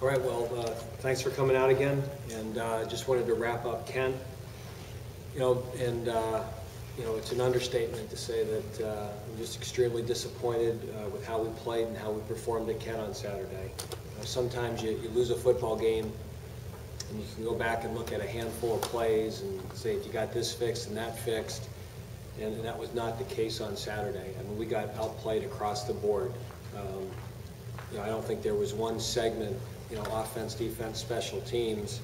All right, well, thanks for coming out again, and just wanted to wrap up Kent. It's an understatement to say that I'm just extremely disappointed with how we played and how we performed at Kent on Saturday. Sometimes you lose a football game, and you can go back and look at a handful of plays and say if you got this fixed and that fixed, and that was not the case on Saturday. I mean, we got outplayed across the board. I don't think there was one segment, offense, defense, special teams,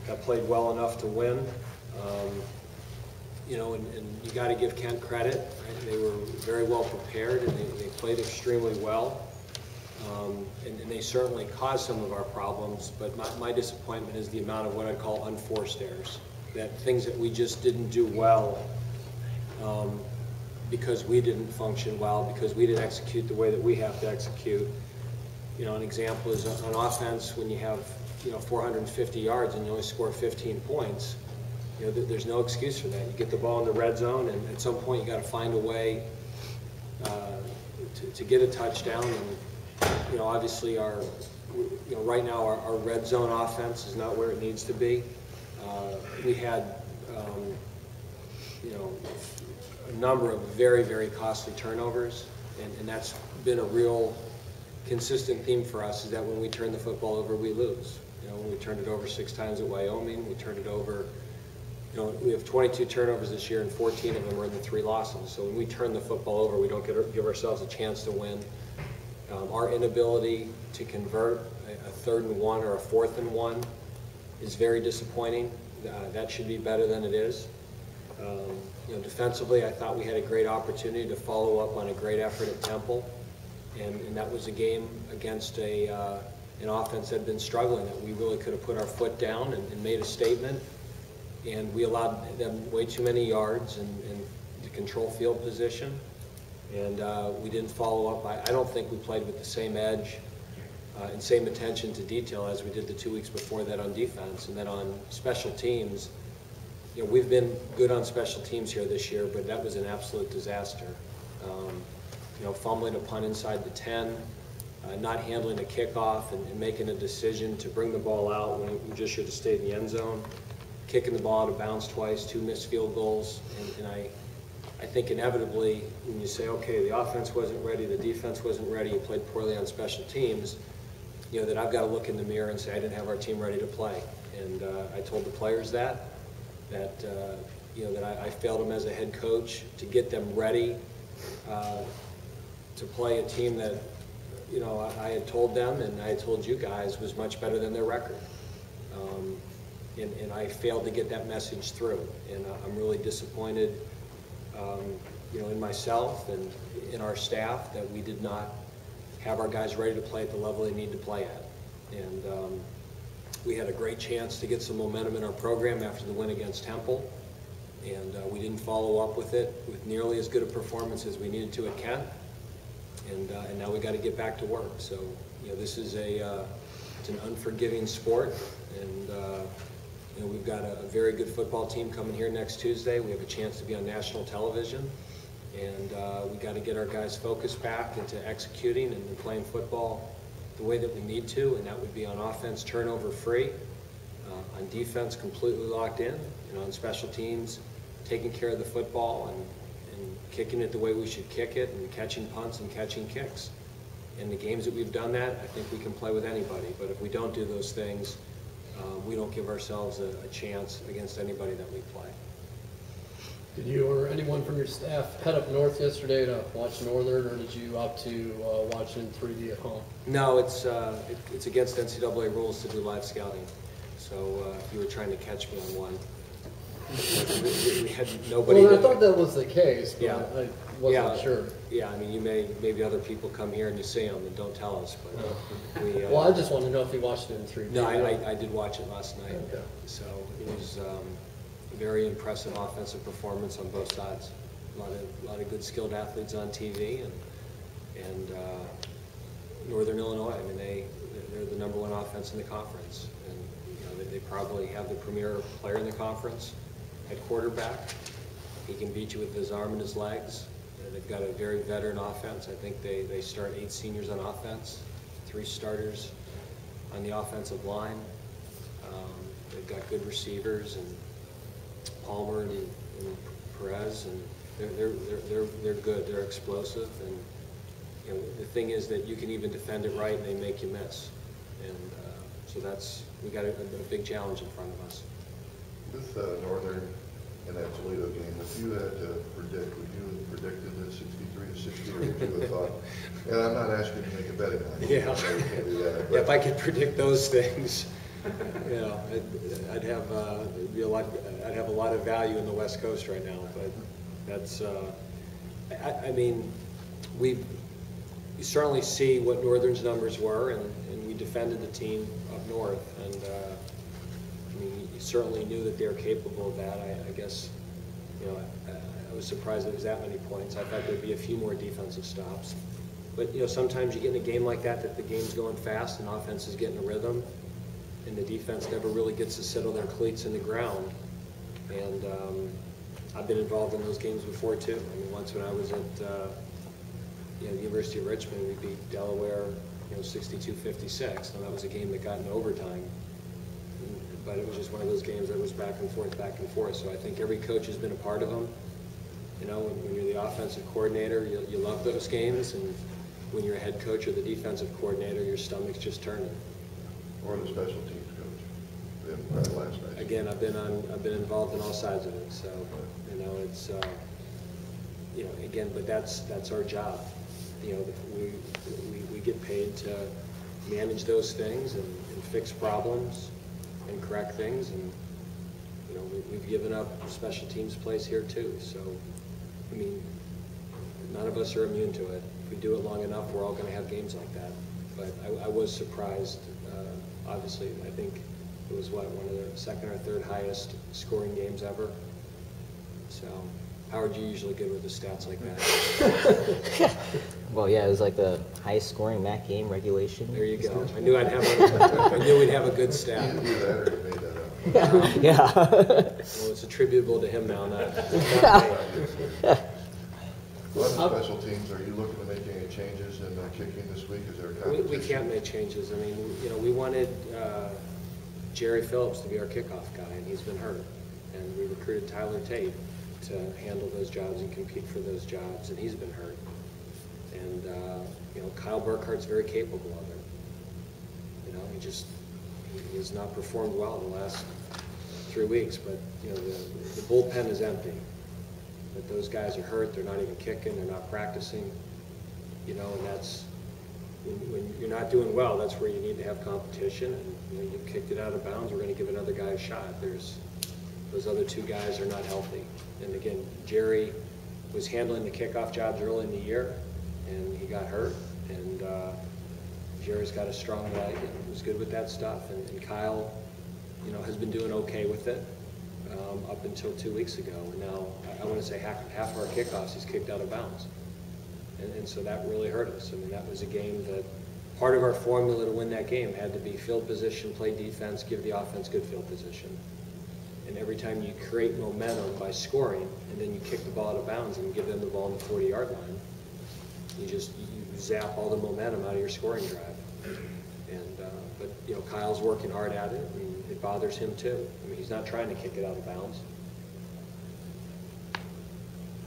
that played well enough to win. And you got to give Kent credit. Right? They were very well prepared, and they played extremely well. And they certainly caused some of our problems, but my disappointment is the amount of what I call unforced errors, that things that we just didn't do well because we didn't function well, because we didn't execute the way that we have to execute. An example is on offense, when you have 450 yards and you only score 15 points, there's no excuse for that. You get the ball in the red zone, and at some point you got to find a way to get a touchdown. And obviously right now our red zone offense is not where it needs to be. We had a number of very, very costly turnovers, and that's been a real consistent theme for us, is that when we turn the football over, we lose. When we turned it over 6 times at Wyoming, we turned it over, we have 22 turnovers this year, and 14 of them are in the 3 losses. So when we turn the football over, we don't give ourselves a chance to win. Our inability to convert a 3rd and 1 or a 4th and 1 is very disappointing. That should be better than it is. Defensively, I thought we had a great opportunity to follow up on a great effort at Temple. And that was a game against an offense that had been struggling, that we really could have put our foot down and made a statement. And we allowed them way too many yards and to control field position. And we didn't follow up. I don't think we played with the same edge and same attention to detail as we did the 2 weeks before that on defense. And then on special teams, we've been good on special teams here this year, but that was an absolute disaster. Fumbling a punt inside the 10, not handling a kickoff and making a decision to bring the ball out when we just should have stayed in the end zone, kicking the ball out of bounds twice, 2 missed field goals. And I think inevitably when you say, okay, the offense wasn't ready, the defense wasn't ready, you played poorly on special teams, that I've got to look in the mirror and say I didn't have our team ready to play. And I told the players that I failed them as a head coach to get them ready to play a team that, I had told them and I had told you guys was much better than their record. And I failed to get that message through. And I'm really disappointed, in myself and in our staff that we did not have our guys ready to play at the level they need to play at. And we had a great chance to get some momentum in our program after the win against Temple. And we didn't follow up with it with nearly as good a performance as we needed to at Kent. And now we got to get back to work. So, this is it's an unforgiving sport, and we've got a very good football team coming here next Tuesday. We have a chance to be on national television, and we got to get our guys focused back into executing and playing football the way that we need to, and that would be on offense turnover free, on defense completely locked in, on special teams taking care of the football and kicking it the way we should kick it, and catching punts and catching kicks. In the games that we've done that, I think we can play with anybody. But if we don't do those things, we don't give ourselves a chance against anybody that we play. Did you or anyone from your staff head up north yesterday to watch Northern, or did you opt to watch in 3D at home? No, it's against NCAA rules to do live scouting. So if you were trying to catch me on one, we had nobody. Well, I thought that was the case, but yeah. I wasn't sure. Yeah, I mean, maybe other people come here and you see them and don't tell us. But well, I just want to know if you watched it in 3D. No, I did watch it last night. Okay. So it was a very impressive offensive performance on both sides. A lot of good skilled athletes on TV, and Northern Illinois. I mean, they're the #1 offense in the conference, and they probably have the premier player in the conference at quarterback. He can beat you with his arm and his legs. They've got a very veteran offense. I think they start 8 seniors on offense, 3 starters on the offensive line. They've got good receivers, and Palmer and Perez, and they're good. They're explosive, and you know, the thing is that you can even defend it right, and they make you miss. And so we got a big challenge in front of us. With Northern in that Toledo game, if you had to predict, would you have predicted that 63-60, or would you have thought? And I'm not asking you to make a betting on it. Yeah. You can't do that. If I could predict those things, you know, I'd have I'd have a lot of value in the West Coast right now. But that's, I mean, you certainly see what Northern's numbers were, and we defended the team up north, and I mean, you certainly knew that they were capable of that. I guess, you know, I was surprised there was that many points. I thought there'd be a few more defensive stops. But, you know, sometimes you get in a game like that the game's going fast and offense is getting a rhythm, and the defense never really gets to settle their cleats in the ground. And I've been involved in those games before, too. I mean, once when I was at you know, the University of Richmond, we beat Delaware, you know, 62-56, and that was a game that got in overtime. But it was just one of those games that was back and forth. So I think every coach has been a part of them. You know, when you're the offensive coordinator, you love those games, and when you're a head coach or the defensive coordinator, your stomach's just turning. Or the special teams coach in last night. Again, I've been involved in all sides of it. So you know, it's you know, again, but that's our job. You know, we get paid to manage those things and fix problems and correct things, and you know, we've given up special teams place here too. So I mean, none of us are immune to it. If we do it long enough, we're all going to have games like that. But I was surprised. Obviously, I think it was one of the second or third highest scoring games ever. So Howard, you usually good with the stats like that. Well, yeah, it was like the highest scoring MAC game regulation. There you go. I knew we'd have a good stat. Either that or you made that up. Yeah. Well, it's attributable to him now, not me. On the special teams, are you looking to make any changes in kicking this week? Is there a competition? We can't make changes. I mean, you know, we wanted Jerry Phillips to be our kickoff guy, and he's been hurt. And we recruited Tyler Tate to handle those jobs and compete for those jobs, and he's been hurt. And you know, Kyle Burkhart's very capable of it. You know, he has not performed well the last 3 weeks, but you know, the bullpen is empty. But those guys are hurt. They're not even kicking. They're not practicing. You know, and that's when you're not doing well. That's where you need to have competition. And you know, you kicked it out of bounds. We're going to give another guy a shot. Those other two guys are not healthy. And again, Jerry was handling the kickoff jobs early in the year, and he got hurt. And Jerry's got a strong leg and was good with that stuff. And Kyle, you know, has been doing okay with it up until 2 weeks ago. And now I want to say half of our kickoffs he's kicked out of bounds. And so that really hurt us. I mean, that was a game that part of our formula to win that game had to be field position, play defense, give the offense good field position. And every time you create momentum by scoring, and then you kick the ball out of bounds and give them the ball on the 40-yard line, you zap all the momentum out of your scoring drive. And but you know, Kyle's working hard at it, and it bothers him too. I mean, he's not trying to kick it out of bounds.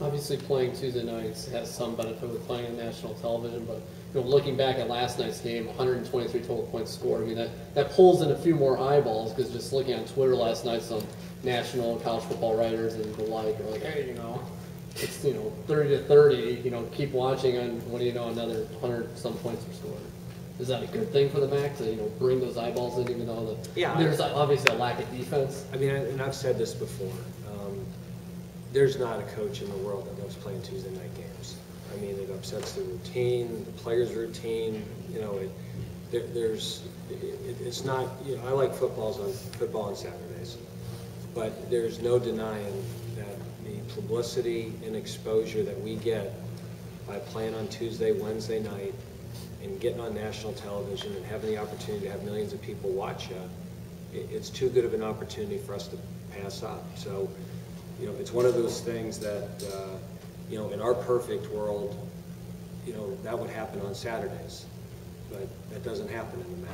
Obviously, playing Tuesday nights has some benefit with playing on national television, but you know, looking back at last night's game, 123 total points scored. I mean, that pulls in a few more eyeballs, because just looking on Twitter last night, some national college football writers and the like are like, hey, you know, it's, you know, 30-30, you know, keep watching, and what do you know, another 100-some points were scored. Is that a good thing for the MAC to, you know, bring those eyeballs in, even though there's obviously a lack of defense? I mean, and I've said this before. There's not a coach in the world that loves playing Tuesday night games. I mean, it upsets the routine, the players' routine. You know, it's not. You know, I like football on Saturdays, but there's no denying that the publicity and exposure that we get by playing on Tuesday, Wednesday night, and getting on national television and having the opportunity to have millions of people watch you, it's too good of an opportunity for us to pass up. So, you know, it's one of those things that, you know, in our perfect world, you know, that would happen on Saturdays, but that doesn't happen in the MAC.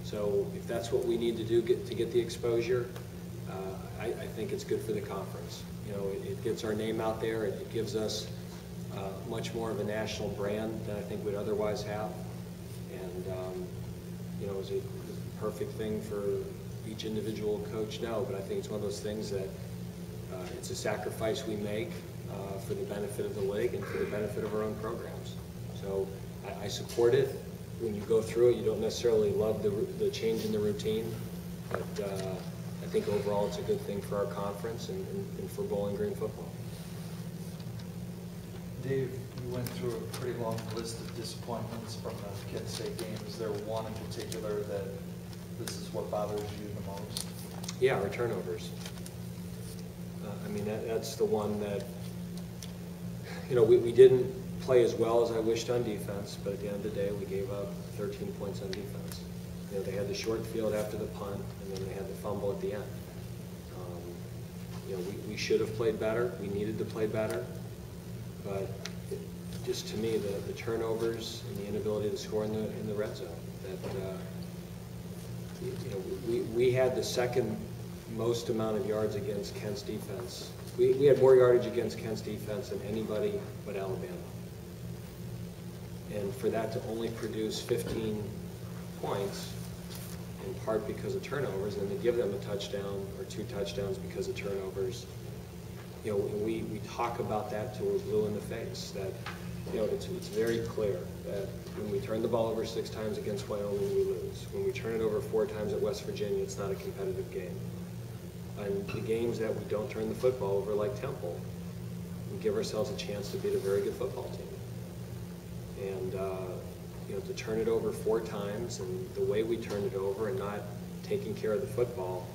So if that's what we need to do to get the exposure, I think it's good for the conference. You know, it gets our name out there. It gives us much more of a national brand than I think we'd otherwise have. And, you know, is it the perfect thing for each individual coach? No, but I think it's one of those things that it's a sacrifice we make for the benefit of the league and for the benefit of our own programs. So I support it. When you go through it, you don't necessarily love the change in the routine, but I think overall it's a good thing for our conference and for Bowling Green football. Dave, you went through a pretty long list of disappointments from the Kent State game. Is there one in particular that this is what bothers you the most? Yeah, our turnovers. I mean, that's the one that, you know, we didn't play as well as I wished on defense, but at the end of the day, we gave up 13 points on defense. You know, they had the short field after the punt, and then they had the fumble at the end. You know, we should have played better. We needed to play better. But just to me, the turnovers and the inability to score in the red zone. That you know, we had the second most amount of yards against Kent's defense. We had more yardage against Kent's defense than anybody but Alabama. And for that to only produce 15 points, in part because of turnovers, and to give them a touchdown or 2 touchdowns because of turnovers, you know, we talk about that till we're blue in the face. That, you know, it's very clear that when we turn the ball over 6 times against Wyoming, we lose. When we turn it over 4 times at West Virginia, it's not a competitive game. And the games that we don't turn the football over, like Temple, we give ourselves a chance to beat a very good football team. And you know, to turn it over 4 times, and the way we turned it over, and not taking care of the football,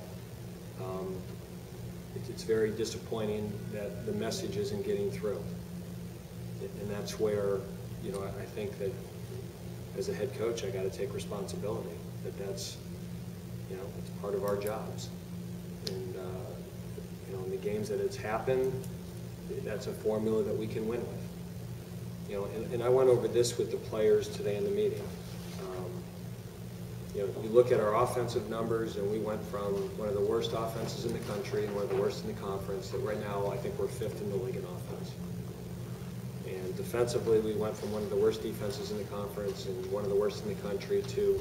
it's very disappointing that the message isn't getting through. And that's where, you know, I think that as a head coach, I got to take responsibility. That's, you know, it's part of our jobs. And you know, in the games that it's happened, that's a formula that we can win with. You know, and I went over this with the players today in the meeting. You know, you look at our offensive numbers, and we went from one of the worst offenses in the country and one of the worst in the conference, that right now I think we're 5th in the league in offense. And defensively, we went from one of the worst defenses in the conference and one of the worst in the country to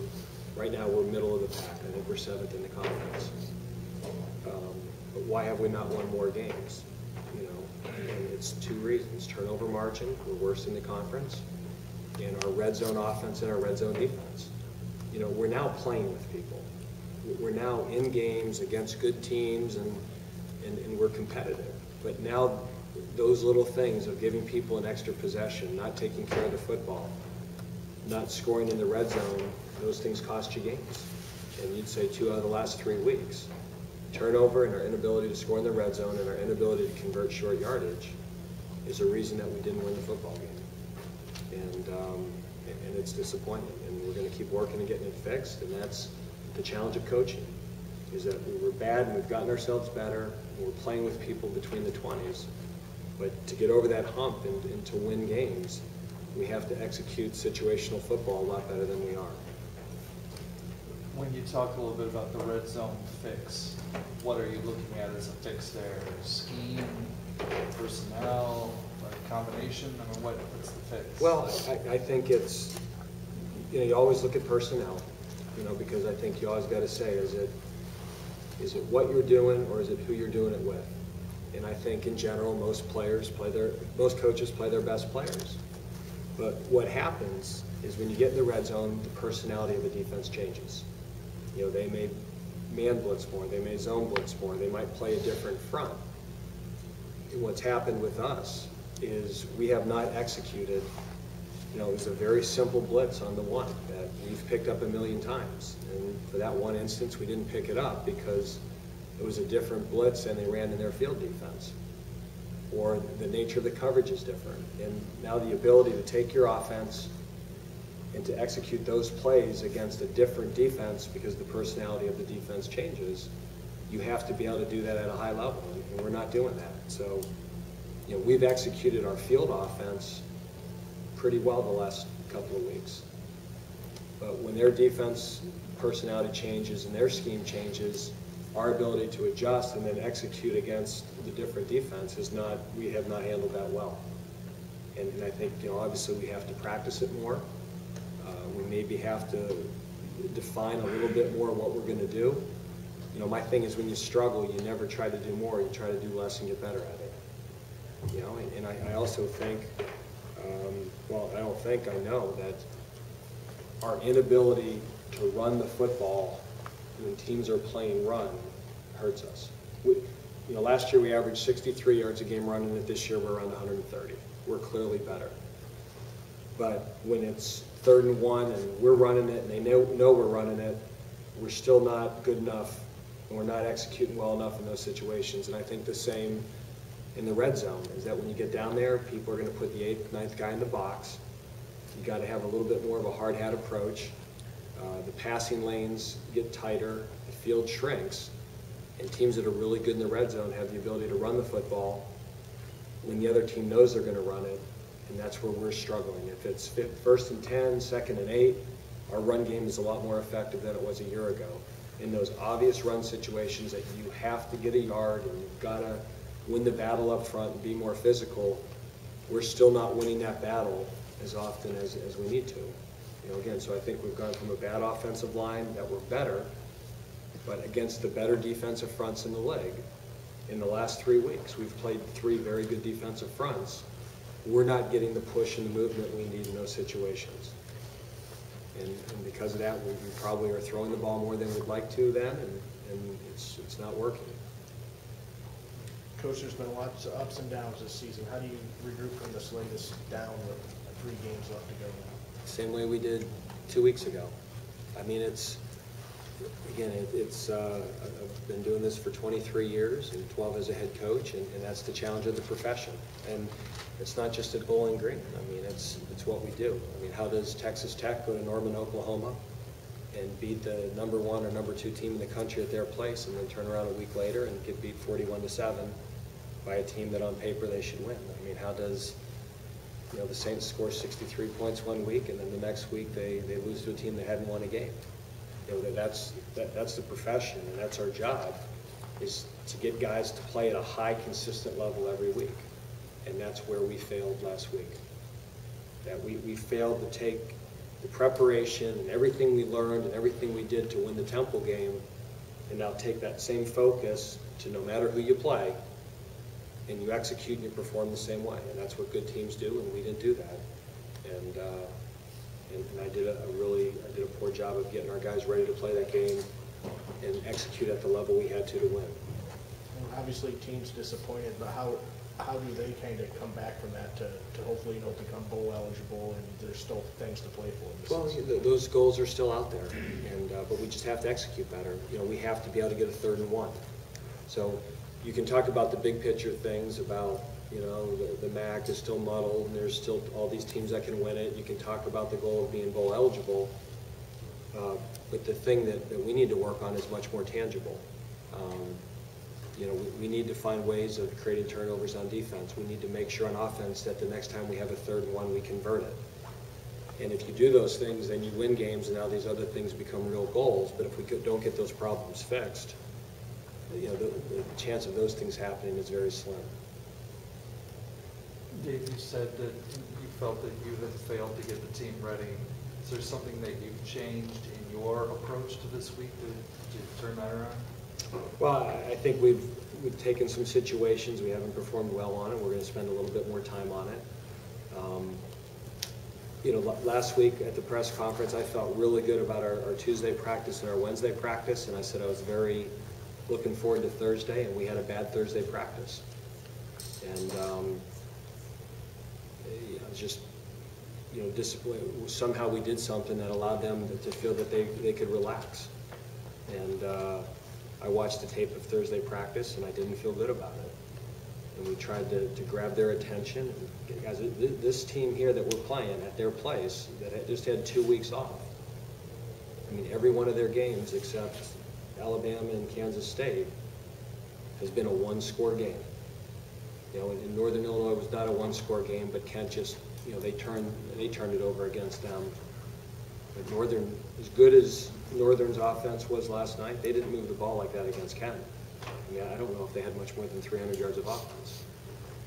right now we're middle of the pack. I think we're 7th in the conference. But why have we not won more games? You know, and it's 2 reasons. Turnover margin, we're worst in the conference, and our red zone offense and our red zone defense. You know, we're now playing with people. We're now in games against good teams, and we're competitive. But now those little things of giving people an extra possession, not taking care of the football, not scoring in the red zone, those things cost you games. And you'd say 2 out of the last 3 weeks. Turnover and our inability to score in the red zone and our inability to convert short yardage is a reason that we didn't win the football game. And it's disappointing. And we're going to keep working and getting it fixed. And that's the challenge of coaching, is that we were bad and we've gotten ourselves better. And we're playing with people between the 20s. But to get over that hump and to win games, we have to execute situational football a lot better than we are. When you talk a little bit about the red zone fix, what are you looking at as a fix there? Scheme, personnel, a combination? I mean, what's the fix? Well, I think it's, you know, you always look at personnel, you know, because I think you always got to say, is it what you're doing or is it who you're doing it with? And I think in general, most coaches play their best players. But what happens is when you get in the red zone, the personality of the defense changes. You know, they may man blitz more, they may zone blitz more, they might play a different front. And what's happened with us is we have not executed, you know, it was a very simple blitz on the 1 that we've picked up a million times. And for that one instance, we didn't pick it up because it was a different blitz and they ran in their field defense. Or the nature of the coverage is different. And now the ability to take your offense and to execute those plays against a different defense, because the personality of the defense changes, you have to be able to do that at a high level, and we're not doing that. So, you know, we've executed our field offense pretty well the last couple of weeks. But when their defense personality changes and their scheme changes, our ability to adjust and then execute against the different defense is not, we have not handled that well. And I think, obviously we have to practice it more. We maybe have to define a little bit more what we're going to do. My thing is when you struggle, you never try to do more, you try to do less and get better at it. And I also think, well, I don't think, I know that our inability to run the football when teams are playing run hurts us. Last year we averaged 63 yards a game running it. This year we're around 130. We're clearly better. But when it's 3rd and 1 and we're running it and they know we're running it, we're still not good enough and we're not executing well enough in those situations. And I think the same in the red zone is that when you get down there, people are going to put the 8th, 9th guy in the box. You got to have a little bit more of a hard hat approach. The passing lanes get tighter, the field shrinks, and teams that are really good in the red zone have the ability to run the football when the other team knows they're going to run it, and that's where we're struggling. If it's 1st and 10, 2nd and 8, our run game is a lot more effective than it was a year ago. In those obvious run situations that you have to get a yard and you've got to win the battle up front and be more physical, we're still not winning that battle as often as we need to. Again, so I think we've gone from a bad offensive line that we're better, but against the better defensive fronts in the league, in the last 3 weeks, we've played 3 very good defensive fronts. We're not getting the push and the movement we need in those situations. And because of that, we probably are throwing the ball more than we'd like to then, and it's not working. Coach, there's been lots of ups and downs this season. How do you regroup from this latest down with 3 games left to go now? Same way we did 2 weeks ago. I mean, I've been doing this for 23 years and 12 as a head coach, and that's the challenge of the profession. And it's not just at Bowling Green. I mean, it's what we do. I mean, how does Texas Tech go to Norman, Oklahoma and beat the #1 or #2 team in the country at their place and then turn around a week later and get beat 41-7 by a team that on paper they should win? I mean, how does the Saints score 63 points one week, and then the next week they lose to a team that hadn't won a game? That's the profession, and that's our job, is to get guys to play at a high, consistent level every week. And that's where we failed last week. That we failed to take the preparation and everything we learned and everything we did to win the Temple game, and now take that same focus to no matter who you play, and you execute and you perform the same way. And that's what good teams do, and we didn't do that. And I did a poor job of getting our guys ready to play that game and execute at the level we had to win. And obviously, teams disappointed, but how do they kind of come back from that to hopefully become bowl eligible, and there's still things to play for? Well, those goals are still out there, and but we just have to execute better. We have to be able to get a 3rd and 1. So you can talk about the big picture things about, the MAC is still muddled and there's still all these teams that can win it. You can talk about the goal of being bowl eligible, but the thing that we need to work on is much more tangible. We need to find ways of creating turnovers on defense. We need to make sure on offense that the next time we have a 3rd and 1, we convert it. And if you do those things, then you win games, and now these other things become real goals. But if we don't get those problems fixed, the chance of those things happening is very slim. Dave, you said that you felt that you had failed to get the team ready. Is there something that you've changed in your approach to this week to turn that around? Well, I think we've taken some situations we haven't performed well on, and we're going to spend a little bit more time on it. Last week at the press conference, I felt really good about our Tuesday practice and our Wednesday practice, and I said I was very looking forward to Thursday, and we had a bad Thursday practice. And just somehow we did something that allowed them to feel that they could relax. And I watched the tape of Thursday practice, and I didn't feel good about it. And we tried to grab their attention. And guys, this team here that we're playing at their place, that just had 2 weeks off. I mean, every one of their games except Alabama and Kansas State has been a 1-score game. In Northern Illinois, it was not a 1-score game, but Kent just, they turned it over against them. But Northern, as good as Northern's offense was last night, they didn't move the ball like that against Kent. I mean, I don't know if they had much more than 300 yards of offense.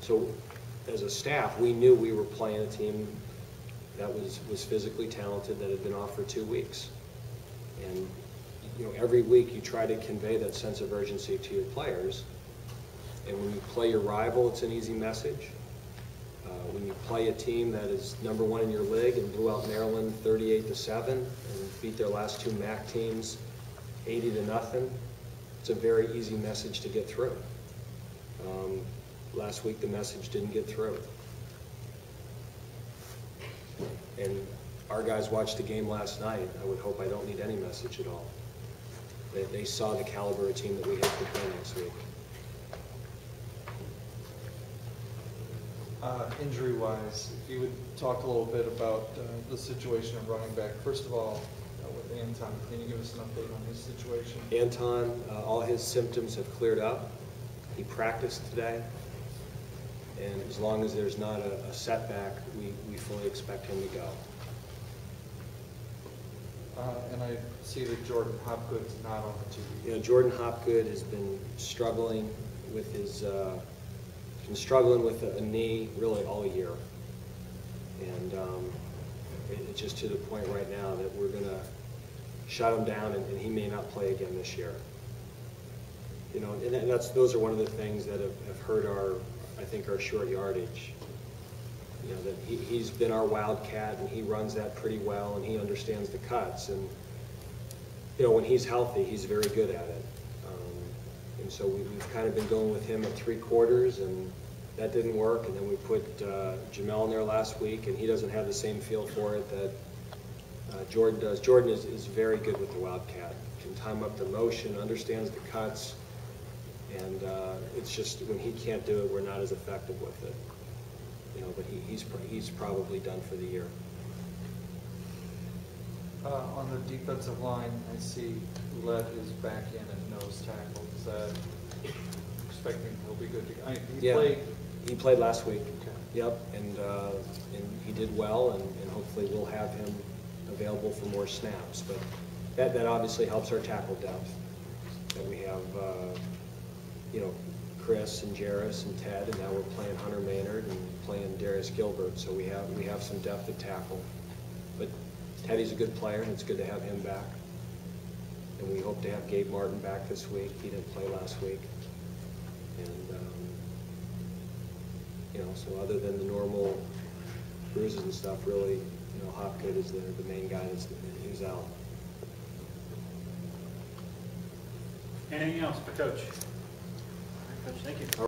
So as a staff, we knew we were playing a team that was physically talented, that had been off for 2 weeks. And you know, every week you try to convey that sense of urgency to your players. And when you play your rival, it's an easy message. When you play a team that is #1 in your league and blew out Maryland 38-7 and beat their last 2 MAC teams 80-0, it's a very easy message to get through. Last week the message didn't get through. And our guys watched the game last night. I would hope I don't need any message at all. They saw the caliber of team that we have to play next week. Injury-wise, if you would talk a little bit about the situation of running back. First of all, with Anton, can you give us an update on his situation? Anton, all his symptoms have cleared up. He practiced today. And as long as there's not a setback, we fully expect him to go. And I see that Jordan Hopgood's not on the team. You know, Jordan Hopgood has been struggling with his a knee really all year, and it's just to the point right now that we're going to shut him down, and he may not play again this year. You know, and those are one of the things that have hurt I think our short yardage. You know, that he's been our wildcat, and he runs that pretty well, and he understands the cuts, and you know, when he's healthy, he's very good at it. And so we've kind of been going with him at 3 quarters, and that didn't work. And then we put Jamel in there last week, and he doesn't have the same feel for it that Jordan does. Jordan is very good with the wildcat, can time up the motion, understands the cuts, and it's just when he can't do it, we're not as effective with it. You know, but he's probably done for the year. On the defensive line, I see Let is back in at nose tackle. Is that expecting he'll be good? He played last week. Okay. Yep, and he did well, and hopefully we'll have him available for more snaps. But that obviously helps our tackle depth. That we have, you know, Chris and Jarris and Ted, and now we're playing Hunter Maynard and playing Darius Gilbert. So we have some depth at tackle. But Teddy's a good player, and it's good to have him back. And we hope to have Gabe Martin back this week. He didn't play last week. And, you know, so other than the normal bruises and stuff, really, you know, Hopgood is the main guy who's out. Anything else for Coach? All right, Coach, thank you.